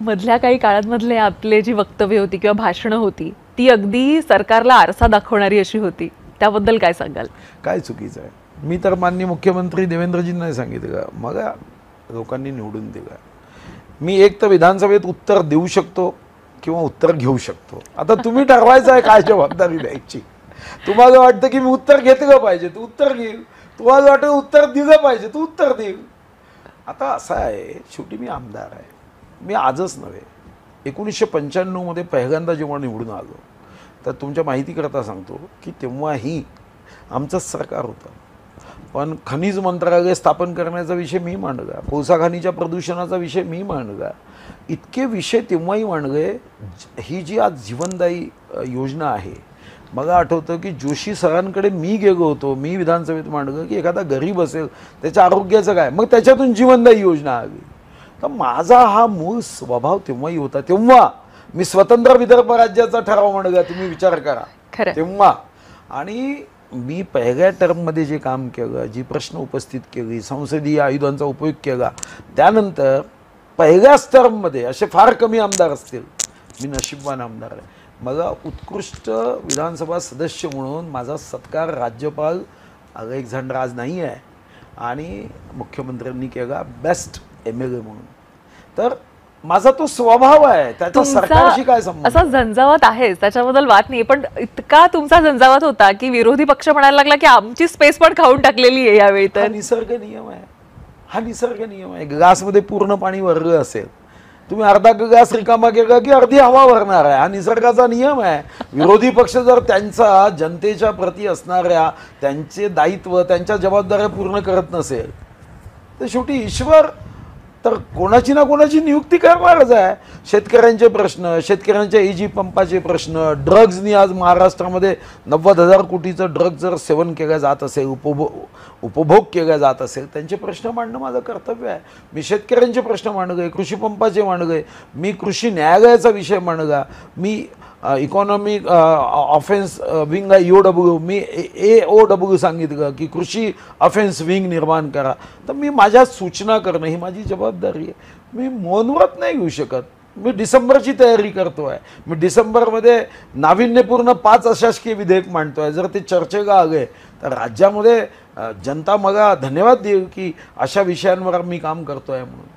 मधल्या काही काळांमधले आपले जी वक्तव्य होती किंवा भाषणं होती ती अगदी सरकारला आरसा दाखवणारी अशी होती, त्याबद्दल काय सांगाल? काय चुकीचं आहे? मी तर माननीय मुख्यमंत्री देवेंद्रजींना सांगितलं का मग लोकांनी निवडून दिलं. मी एक तर विधानसभेत उत्तर देऊ शकतो किंवा उत्तर घेऊ शकतो. आता तुम्ही ठरवायचं आहे काय जबाबदारी द्यायची. तुम्हाला वाटतं की मी उत्तर घेतलं पाहिजे तू उत्तर घेईल, तुम्हाला वाटतं उत्तर दिलं पाहिजे तू उत्तर देईल. आता असं आहे, शेवटी मी आमदार आहे. मी आजच नव्हे, 1995 मध्ये पहिल्यांदा जेव्हा निवडून आलो तर तुमच्या माहितीकरता सांगतो की तेव्हाही आमचंच सरकार होतं, पण खनिज मंत्रालय स्थापन करण्याचा विषय मी मांडला, कोळसा खाणीच्या प्रदूषणाचा विषय मी मांडला, इतके विषय तेव्हाही मांडले. ही जी आज जीवनदायी योजना आहे, मला आठवतं की जोशी सरांकडे मी गेलो होतो, मी विधानसभेत मांडलं की एखादा गरीब असेल त्याच्या आरोग्याचं काय, मग त्याच्यातून जीवनदायी योजना आली. तर माझा हा मूळ स्वभाव तेव्हाही होता. तेव्हा मी स्वतंत्र विदर्भ राज्याचा ठराव मांडला, तुम्ही विचार करा तेव्हा. आणि मी पहिल्या टर्ममध्ये जे काम केलं, जी प्रश्न उपस्थित केली, संसदीय आयुधांचा उपयोग केला, त्यानंतर पहिल्याच टर्ममध्ये असे फार कमी आमदार असतील, मी नशीबवान आमदार आहे. मला उत्कृष्ट विधानसभा सदस्य म्हणून माझा सत्कार राज्यपाल अलेक्झांडर आज नाही आहे आणि मुख्यमंत्र्यांनी केला बेस्ट MLA म्हणून. तर माझा तो स्वभाव आहे, त्याचा सरकारशी काय संबंध? असा झंझावात आहे त्याच्याबद्दल वाद नाही, पण इतका तुमचा झंझावात होता की विरोधी पक्ष म्हणायला लागला की आमची स्पेस पण खाऊन टाकलेली आहे यावेळी. तर निसर्ग नियम आहे, हा निसर्ग नियम आहे. ग्लासमध्ये पूर्ण पाणी भरलं असेल, तुम्ही अर्धा ग्लास रिकामा केला की अर्धी हवा भरणार आहे, हा निसर्गाचा नियम आहे. विरोधी पक्ष जर त्यांचा जनतेच्या प्रती असणाऱ्या त्यांचे दायित्व, त्यांच्या जबाबदाऱ्या पूर्ण करत नसेल तर शेवटी ईश्वर तर कोणाची ना कोणाची नियुक्ती करणारच आहे. शेतकऱ्यांचे प्रश्न, शेतकऱ्यांच्या AG पंपाचे प्रश्न, ड्रग्जनी आज महाराष्ट्रामध्ये 90,000 कोटीचं ड्रग जर सेवन केलं जात असेल, उपभोग केला जात असेल, त्यांचे प्रश्न मांडणं माझं कर्तव्य आहे. मी शेतकऱ्यांचे प्रश्न मांडले, कृषी पंपाचे मांडले, मी कृषी न्यायालयाचा विषय मांडला, मी इकॉनॉमिक ऑफेन्स विंग EOW, मी AOW सांगितलं की कृषी ऑफेन्स विंग निर्माण करा. तर मी माझ्या सूचना करणं ही माझी जबाबदारी आहे. मी मौनव्रत नाही घेऊ शकत. मी डिसेंबरची तयारी करतो आहे. मी डिसेंबरमध्ये नाविन्यपूर्ण 5 अशासकीय विधेयक मांडतो आहे. जर ते चर्चेला आले तर राज्यामध्ये जनता मला धन्यवाद देईल की अशा विषयांवर मी काम करतो आहे म्हणून.